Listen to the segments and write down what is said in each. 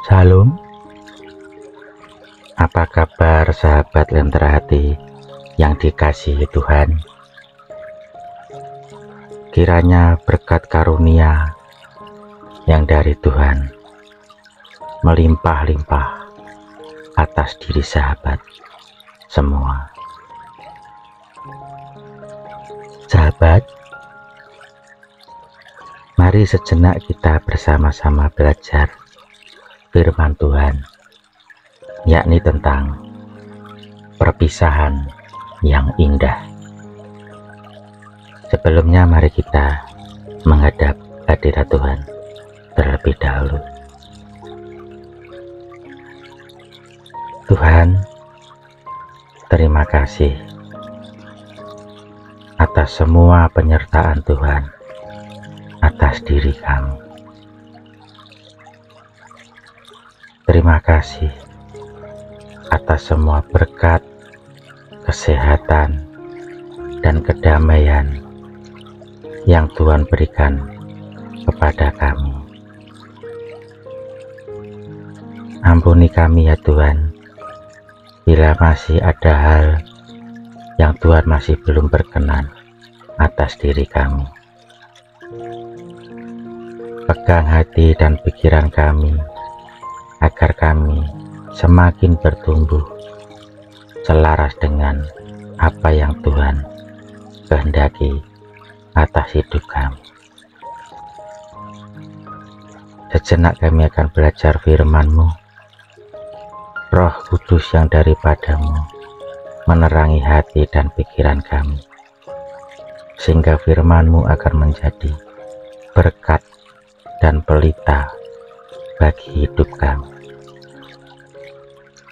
Shalom, apa kabar sahabat Lentera Hati yang dikasihi Tuhan? Kiranya berkat karunia yang dari Tuhan melimpah-limpah atas diri sahabat semua. Sahabat, mari sejenak kita bersama-sama belajar firman Tuhan, yakni tentang perpisahan yang indah. Sebelumnya mari kita menghadap hadirat Tuhan terlebih dahulu. Tuhan, terima kasih atas semua penyertaan Tuhan atas diri kami. Terima kasih atas semua berkat, kesehatan, dan kedamaian yang Tuhan berikan kepada kami. Ampuni kami ya Tuhan, bila masih ada hal yang Tuhan masih belum berkenan atas diri kami. Pegang hati dan pikiran kami, agar kami semakin bertumbuh selaras dengan apa yang Tuhan kehendaki atas hidup kami. Sejenak kami akan belajar firman-Mu. Roh Kudus yang daripadamu menerangi hati dan pikiran kami, sehingga firman-Mu akan menjadi berkat dan pelita bagi hidup kami.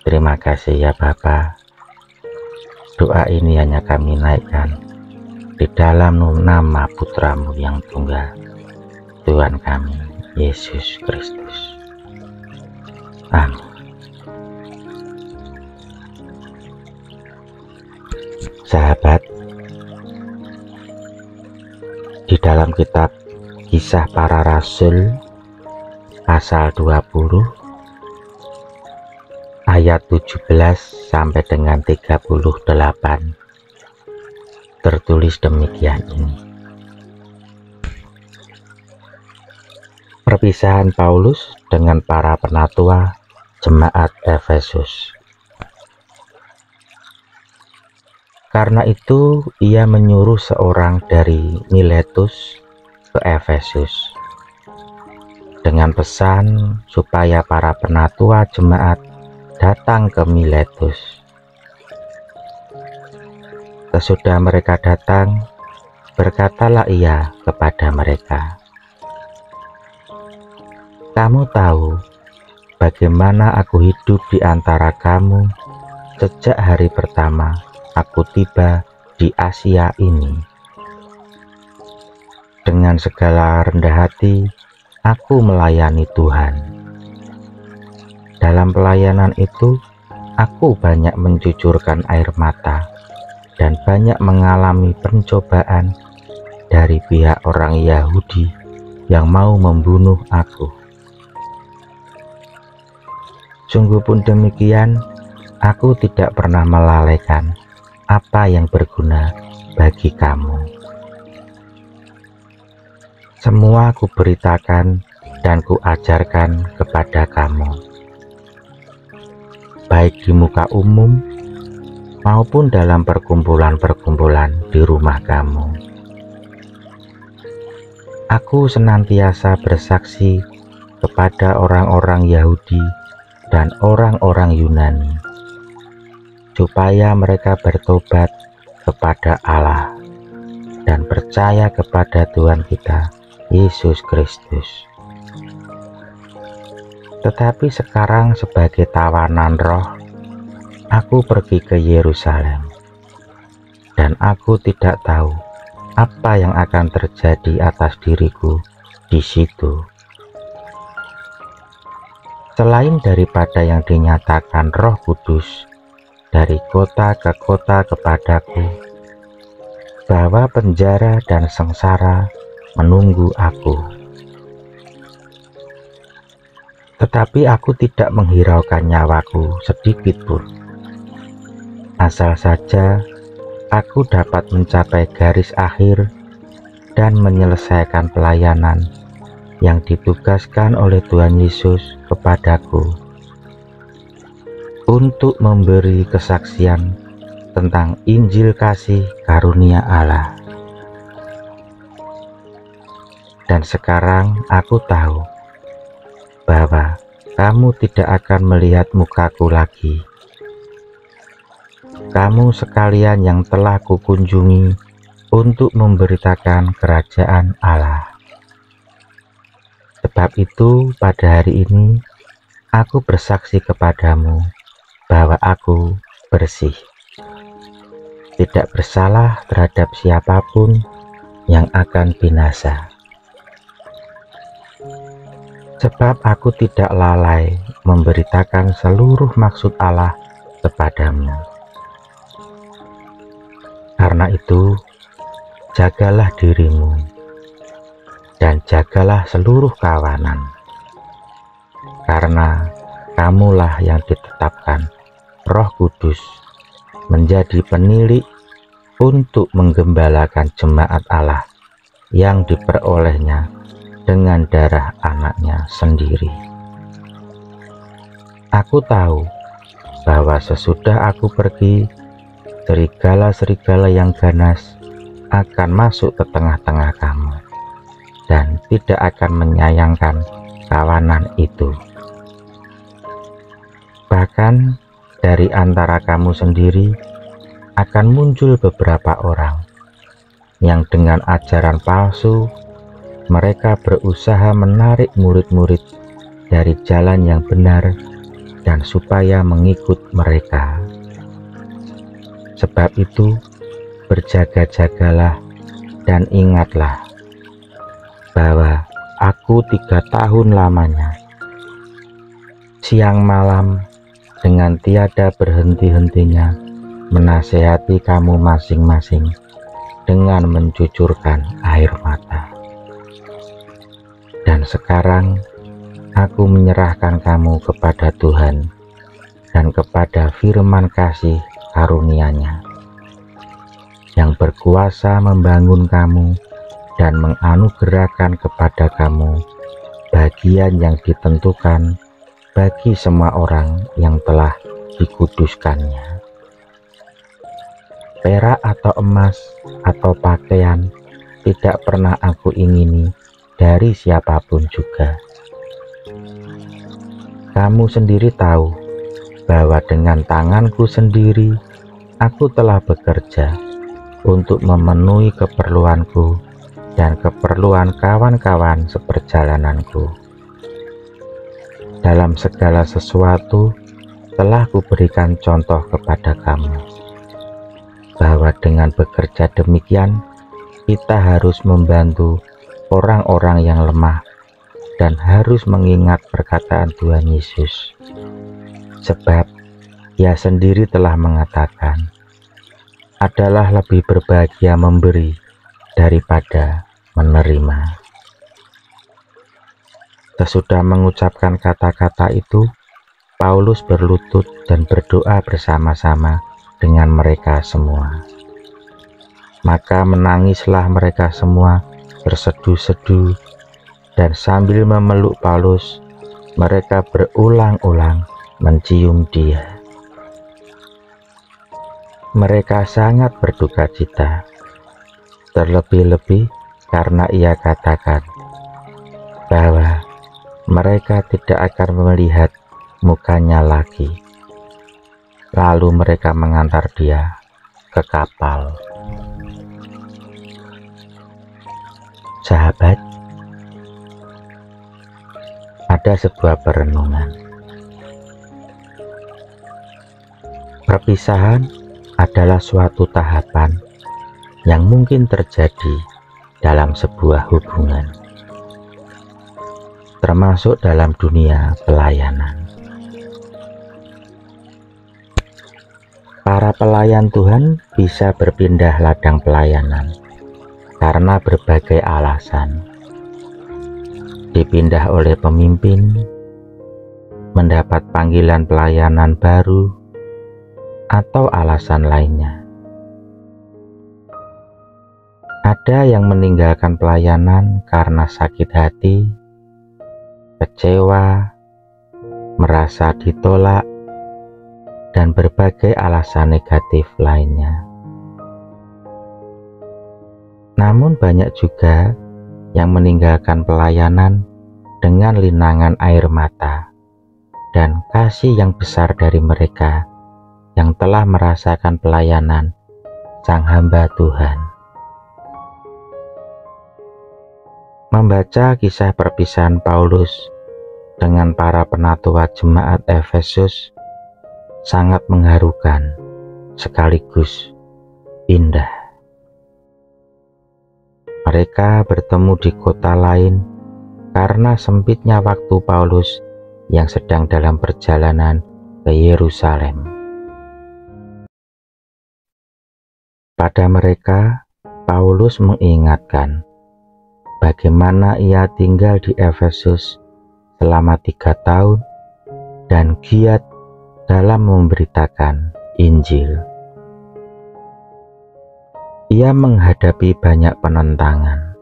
Terima kasih ya Bapa. Doa ini hanya kami naikkan di dalam nama Putra-Mu yang tunggal, Tuhan kami, Yesus Kristus. Amin. Sahabat, di dalam kitab Kisah Para Rasul pasal 20 ayat 17 sampai dengan 38 tertulis demikian ini. Perpisahan Paulus dengan para penatua jemaat Efesus. Karena itu ia menyuruh seorang dari Miletus ke Efesus dengan pesan supaya para penatua jemaat datang ke Miletus. Sesudah mereka datang, berkatalah ia kepada mereka, "Kamu tahu bagaimana aku hidup di antara kamu sejak hari pertama aku tiba di Asia ini. Dengan segala rendah hati aku melayani Tuhan. Dalam pelayanan itu, aku banyak mencucurkan air mata dan banyak mengalami pencobaan dari pihak orang Yahudi yang mau membunuh aku. Sungguh pun demikian, aku tidak pernah melalaikan apa yang berguna bagi kamu. Semua kuberitakan dan kuajarkan kepada kamu, baik di muka umum maupun dalam perkumpulan-perkumpulan di rumah kamu. Aku senantiasa bersaksi kepada orang-orang Yahudi dan orang-orang Yunani, supaya mereka bertobat kepada Allah dan percaya kepada Tuhan kita Yesus Kristus. Tetapi sekarang sebagai tawanan roh, aku pergi ke Yerusalem, dan aku tidak tahu apa yang akan terjadi atas diriku di situ. Selain daripada yang dinyatakan Roh Kudus dari kota ke kota kepadaku, bahwa penjara dan sengsara menunggu aku. Tetapi aku tidak menghiraukan nyawaku sedikit pun. Asal saja aku dapat mencapai garis akhir dan menyelesaikan pelayanan yang ditugaskan oleh Tuhan Yesus kepadaku untuk memberi kesaksian tentang Injil kasih karunia Allah. Dan sekarang aku tahu bahwa kamu tidak akan melihat mukaku lagi. Kamu sekalian yang telah kukunjungi untuk memberitakan kerajaan Allah. Sebab itu pada hari ini aku bersaksi kepadamu bahwa aku bersih, tidak bersalah terhadap siapapun yang akan binasa. Sebab aku tidak lalai memberitakan seluruh maksud Allah kepadamu. Karena itu, jagalah dirimu dan jagalah seluruh kawanan, karena kamulah yang ditetapkan Roh Kudus menjadi penilik untuk menggembalakan jemaat Allah yang diperolehnya dengan darah anaknya sendiri. Aku tahu bahwa sesudah aku pergi, serigala-serigala yang ganas akan masuk ke tengah-tengah kamu dan tidak akan menyayangkan kawanan itu. Bahkan dari antara kamu sendiri akan muncul beberapa orang yang dengan ajaran palsu mereka berusaha menarik murid-murid dari jalan yang benar dan supaya mengikut mereka. Sebab itu, berjaga-jagalah dan ingatlah bahwa aku 3 tahun lamanya, siang malam dengan tiada berhenti-hentinya menasehati kamu masing-masing dengan mencucurkan air mata. Dan sekarang aku menyerahkan kamu kepada Tuhan dan kepada firman kasih karunia-Nya yang berkuasa membangun kamu dan menganugerahkan kepada kamu bagian yang ditentukan bagi semua orang yang telah dikuduskannya. Perak atau emas atau pakaian tidak pernah aku ingini dari siapapun juga. Kamu sendiri tahu bahwa dengan tanganku sendiri aku telah bekerja untuk memenuhi keperluanku dan keperluan kawan-kawan seperjalananku. Dalam segala sesuatu telah kuberikan contoh kepada kamu, bahwa dengan bekerja demikian kita harus membantu orang-orang yang lemah dan harus mengingat perkataan Tuhan Yesus. Sebab Ia sendiri telah mengatakan, adalah lebih berbahagia memberi daripada menerima. Sesudah mengucapkan kata-kata itu, Paulus berlutut dan berdoa bersama-sama dengan mereka semua. Maka menangislah mereka semua bersedu-sedu, dan sambil memeluk Paulus, mereka berulang-ulang mencium dia. Mereka sangat berduka cita, terlebih-lebih karena ia katakan bahwa mereka tidak akan melihat mukanya lagi. Lalu mereka mengantar dia ke kapal. Sahabat, ada sebuah perenungan. Perpisahan adalah suatu tahapan yang mungkin terjadi dalam sebuah hubungan, termasuk dalam dunia pelayanan. Para pelayan Tuhan bisa berpindah ladang pelayanan karena berbagai alasan. Dipindah oleh pemimpin, mendapat panggilan pelayanan baru, atau alasan lainnya. Ada yang meninggalkan pelayanan karena sakit hati, kecewa, merasa ditolak, dan berbagai alasan negatif lainnya. Namun banyak juga yang meninggalkan pelayanan dengan linangan air mata dan kasih yang besar dari mereka yang telah merasakan pelayanan Sang Hamba Tuhan. Membaca kisah perpisahan Paulus dengan para penatua jemaat Efesus sangat mengharukan sekaligus indah. Mereka bertemu di kota lain karena sempitnya waktu Paulus yang sedang dalam perjalanan ke Yerusalem. Pada mereka, Paulus mengingatkan bagaimana ia tinggal di Efesus selama 3 tahun dan giat dalam memberitakan Injil. Ia menghadapi banyak penentangan,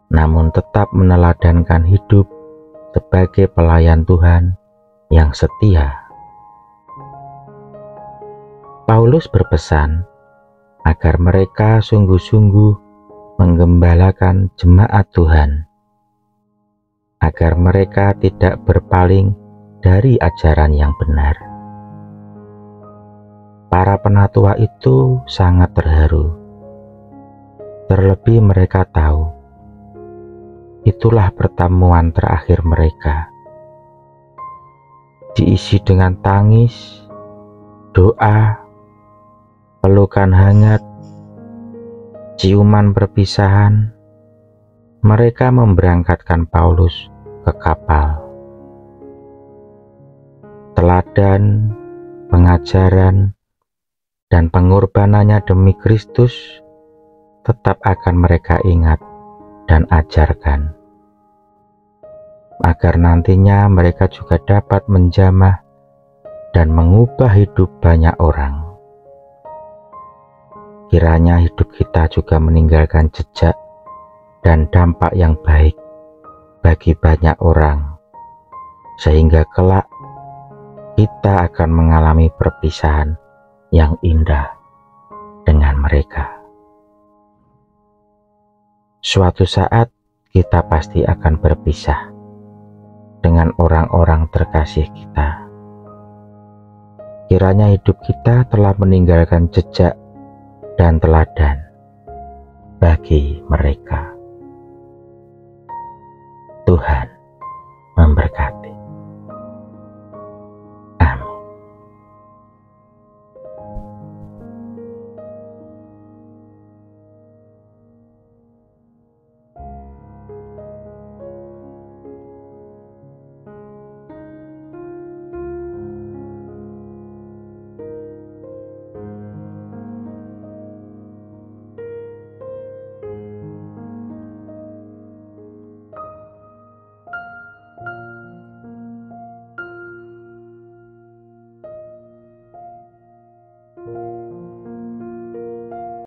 namun tetap meneladankan hidup sebagai pelayan Tuhan yang setia. Paulus berpesan agar mereka sungguh-sungguh menggembalakan jemaat Tuhan, agar mereka tidak berpaling dari ajaran yang benar. Para penatua itu sangat terharu, terlebih mereka tahu itulah pertemuan terakhir mereka, diisi dengan tangis, doa, pelukan hangat, ciuman perpisahan. Mereka memberangkatkan Paulus ke kapal. Teladan, pengajaran, dan pengorbanannya demi Kristus tetap akan mereka ingat dan ajarkan, agar nantinya mereka juga dapat menjamah dan mengubah hidup banyak orang. Kiranya hidup kita juga meninggalkan jejak dan dampak yang baik bagi banyak orang, sehingga kelak kita akan mengalami perpisahan yang indah dengan mereka. Suatu saat kita pasti akan berpisah dengan orang-orang terkasih kita. Kiranya hidup kita telah meninggalkan jejak dan teladan bagi mereka. Tuhan memberkati.